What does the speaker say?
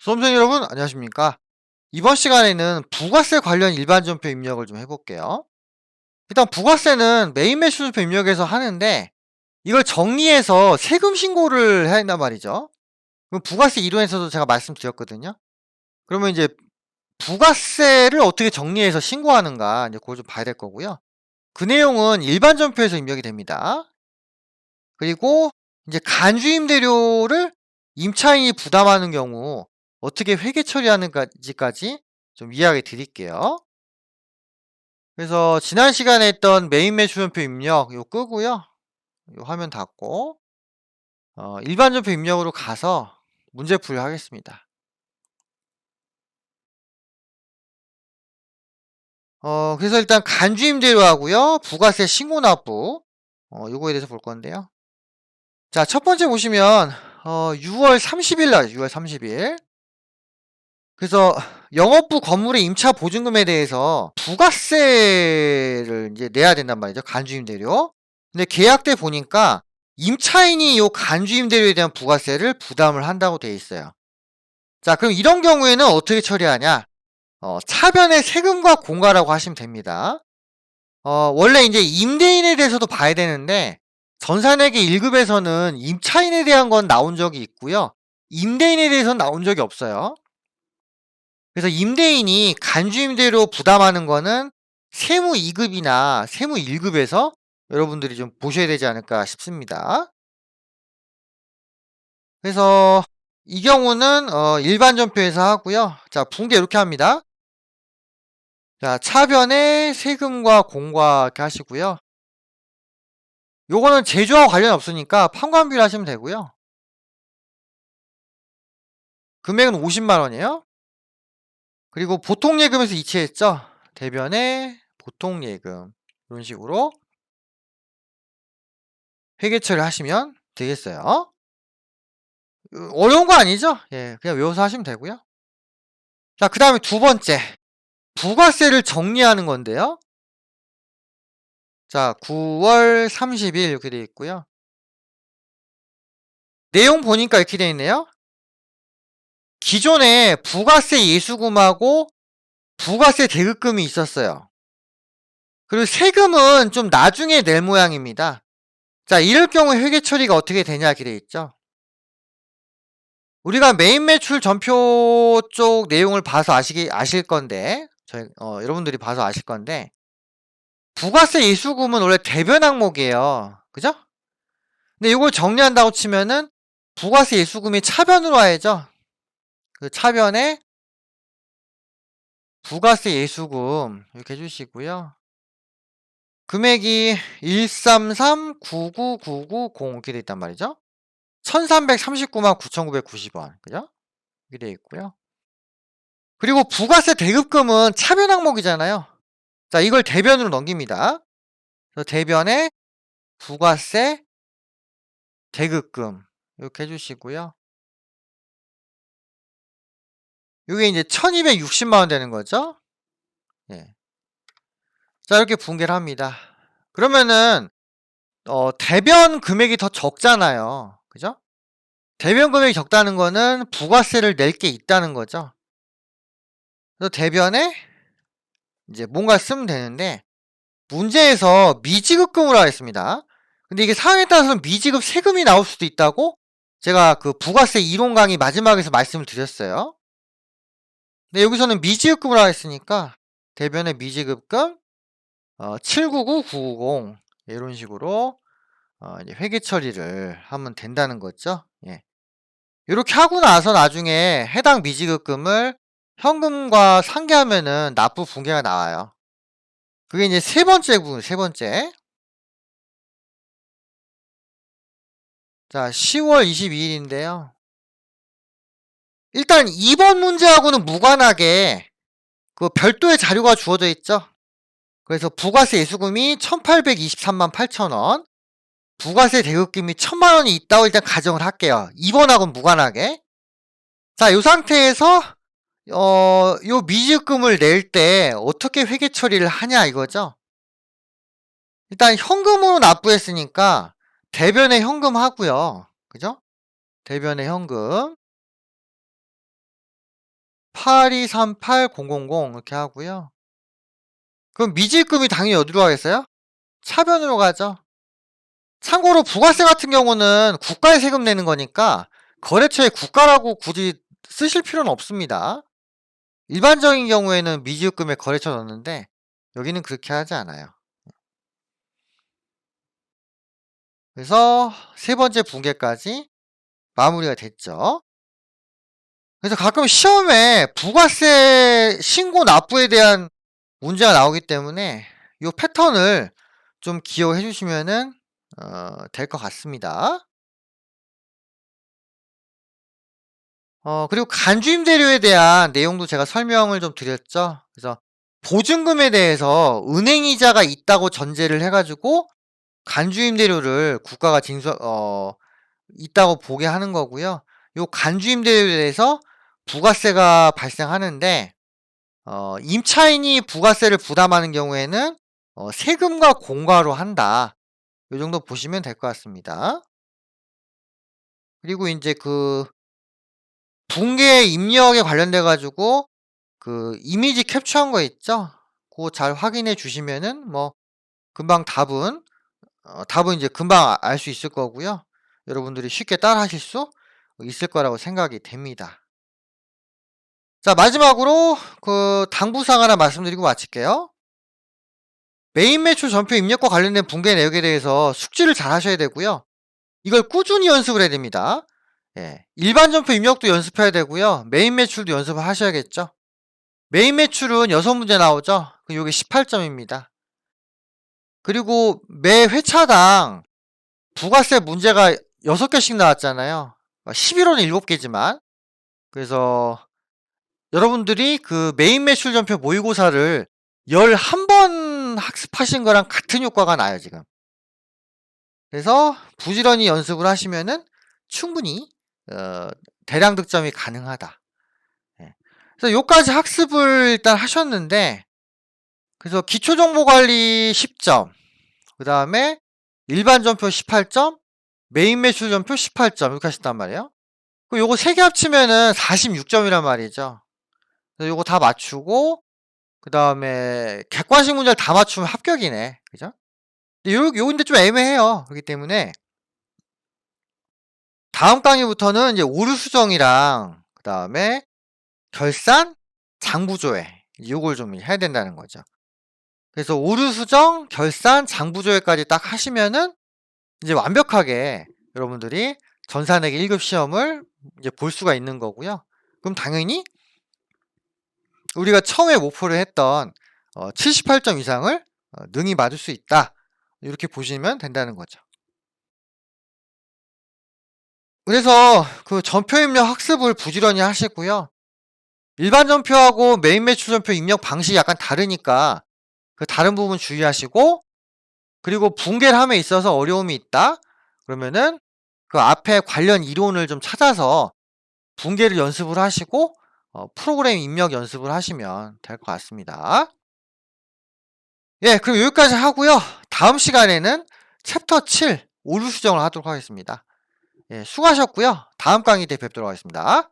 수험생 여러분, 안녕하십니까? 이번 시간에는 부가세 관련 일반전표 입력을 좀 해볼게요. 일단 부가세는 메인 매출표 입력에서 하는데 이걸 정리해서 세금 신고를 해야 한단 말이죠. 그럼 부가세 이론에서도 제가 말씀드렸거든요. 그러면 이제 부가세를 어떻게 정리해서 신고하는가 이제 그걸 좀 봐야 될 거고요. 그 내용은 일반전표에서 입력이 됩니다. 그리고 이제 간주임대료를 임차인이 부담하는 경우 어떻게 회계 처리하는지까지 좀 이야기 드릴게요. 그래서 지난 시간에 했던 메인 매출표 입력 요 끄고요. 요 화면 닫고 일반전표 입력으로 가서 문제풀이 하겠습니다. 그래서 일단 간주임대료하고요. 부가세 신고납부 요거에 대해서 볼 건데요. 자, 첫 번째 보시면 6월 30일 날 6월 30일. 그래서 영업부 건물의 임차 보증금에 대해서 부가세를 이제 내야 된단 말이죠. 간주임대료. 근데 계약 때 보니까 임차인이 요 간주임대료에 대한 부가세를 부담을 한다고 돼 있어요. 자, 그럼 이런 경우에는 어떻게 처리하냐? 차변의 세금과 공과라고 하시면 됩니다. 원래 이제 임대인에 대해서도 봐야 되는데 전산회계 1급에서는 임차인에 대한 건 나온 적이 있고요. 임대인에 대해서는 나온 적이 없어요. 그래서 임대인이 간주임대료 부담하는 거는 세무 2급이나 세무 1급에서 여러분들이 좀 보셔야 되지 않을까 싶습니다. 그래서 이 경우는 일반 전표에서 하고요. 자, 붕괴 이렇게 합니다. 자, 차변에 세금과 공과 이렇게 하시고요. 요거는 제조와 관련 없으니까 판관비로 하시면 되고요. 금액은 50만 원이에요. 그리고 보통예금에서 이체했죠. 대변에 보통예금 이런 식으로 회계처리 하시면 되겠어요. 어려운 거 아니죠? 예, 그냥 외워서 하시면 되고요. 자, 그 다음에 두 번째 부가세를 정리하는 건데요. 자, 9월 30일 이렇게 되어 있고요. 내용 보니까 이렇게 되어 있네요. 기존에 부가세 예수금하고 부가세 대급금이 있었어요. 그리고 세금은 좀 나중에 낼 모양입니다. 자, 이럴 경우 회계 처리가 어떻게 되냐 이렇게 되어 있죠. 우리가 메인 매출 전표 쪽 내용을 봐서 아실 건데, 여러분들이 봐서 아실 건데, 부가세 예수금은 원래 대변 항목이에요. 그죠? 근데 이걸 정리한다고 치면은 부가세 예수금이 차변으로 와야죠. 그 차변에 부가세 예수금 이렇게 해주시고요. 금액이 133,99990 이렇게 돼 있단 말이죠. 1339만 9,990원. 그죠? 이렇게 돼 있고요. 그리고 부가세 대급금은 차변 항목이잖아요. 자, 이걸 대변으로 넘깁니다. 그래서 대변에 부가세 대급금 이렇게 해주시고요. 이게 이제 1260만 원 되는 거죠. 예. 자, 이렇게 분개를 합니다. 그러면은 대변 금액이 더 적잖아요. 그죠? 대변 금액이 적다는 거는 부가세를 낼 게 있다는 거죠. 그래서 대변에 이제 뭔가 쓰면 되는데 문제에서 미지급금으로 하겠습니다. 근데 이게 상황에 따라서는 미지급 세금이 나올 수도 있다고 제가 그 부가세 이론 강의 마지막에서 말씀을 드렸어요. 근데 여기서는 미지급금으로 하겠으니까 대변에 미지급금 799990 이런 식으로 이제 회계 처리를 하면 된다는 거죠. 예. 이렇게 하고 나서 나중에 해당 미지급금을 현금과 상계하면은 납부 분계가 나와요. 그게 이제 세 번째 부분, 세 번째. 자, 10월 22일인데요. 일단 2번 문제하고는 무관하게 그 별도의 자료가 주어져 있죠. 그래서 부가세 예수금이 1823만 8천원, 부가세 대급금이 1000만 원이 있다고 일단 가정을 할게요. 2번하고는 무관하게. 자, 이 상태에서 요 미지급금을 낼 때 어떻게 회계 처리를 하냐 이거죠. 일단 현금으로 납부했으니까 대변에 현금 하고요. 그죠? 대변에 현금. 8238,000 이렇게 하고요. 그럼 미지급이 당연히 어디로 가겠어요? 차변으로 가죠. 참고로 부가세 같은 경우는 국가에 세금 내는 거니까 거래처에 국가라고 굳이 쓰실 필요는 없습니다. 일반적인 경우에는 미지급금에 거래처 넣는데 여기는 그렇게 하지 않아요. 그래서 세 번째 분계까지 마무리가 됐죠. 그래서 가끔 시험에 부가세 신고 납부에 대한 문제가 나오기 때문에 이 패턴을 좀 기억해 주시면은 될 것 같습니다. 그리고 간주임대료에 대한 내용도 제가 설명을 좀 드렸죠. 그래서 보증금에 대해서 은행이자가 있다고 전제를 해가지고 간주임대료를 국가가 있다고 보게 하는 거고요. 요 간주임대료에 대해서 부가세가 발생하는데 임차인이 부가세를 부담하는 경우에는 세금과 공과로 한다. 요 정도 보시면 될 것 같습니다. 그리고 이제 그 분계 입력에 관련돼 가지고 그 이미지 캡처한 거 있죠? 그거 잘 확인해 주시면은 뭐 금방 답은 이제 금방 알 수 있을 거고요. 여러분들이 쉽게 따라 하실 수 있을 거라고 생각이 됩니다. 자, 마지막으로 그 당부사항 하나 말씀드리고 마칠게요. 메인 매출 전표 입력과 관련된 분계 내역에 대해서 숙지를 잘 하셔야 되고요. 이걸 꾸준히 연습을 해야 됩니다. 예, 일반 전표 입력도 연습해야 되고요. 메인 매출도 연습을 하셔야겠죠. 메인 매출은 6문제 나오죠. 요게 18점입니다. 그리고 매 회차당 부가세 문제가 6개씩 나왔잖아요. 11호는 7개지만. 그래서 여러분들이 그 메인 매출 전표 모의고사를 11번 학습하신 거랑 같은 효과가 나요, 지금. 그래서 부지런히 연습을 하시면은 충분히 대량 득점이 가능하다. 예. 그래서 요까지 학습을 일단 하셨는데, 그래서 기초정보관리 10점, 그 다음에 일반 전표 18점, 메인 매출 전표 18점 이렇게 하셨단 말이에요. 요거 3개 합치면은 46점이란 말이죠. 그래서 요거 다 맞추고 그 다음에 객관식 문제를 다 맞추면 합격이네. 그죠? 요건데 좀 애매해요. 그렇기 때문에 다음 강의부터는 이제 오류 수정이랑 그 다음에 결산, 장부조회 요걸 좀 해야 된다는 거죠. 그래서 오류 수정, 결산, 장부조회까지 딱 하시면은 이제 완벽하게 여러분들이 전산회계 1급 시험을 이제 볼 수가 있는 거고요. 그럼 당연히 우리가 처음에 목표를 했던 78점 이상을 능히 맞을 수 있다. 이렇게 보시면 된다는 거죠. 그래서 그 전표 입력 학습을 부지런히 하시고요. 일반 전표하고 메인 매출 전표 입력 방식이 약간 다르니까 그 다른 부분 주의하시고, 그리고 분계를 함에 있어서 어려움이 있다. 그러면은 그 앞에 관련 이론을 좀 찾아서 분계를 연습을 하시고 프로그램 입력 연습을 하시면 될 것 같습니다. 예, 그럼 여기까지 하고요. 다음 시간에는 챕터 7 오류 수정을 하도록 하겠습니다. 예, 수고하셨고요. 다음 강의 때 뵙도록 하겠습니다.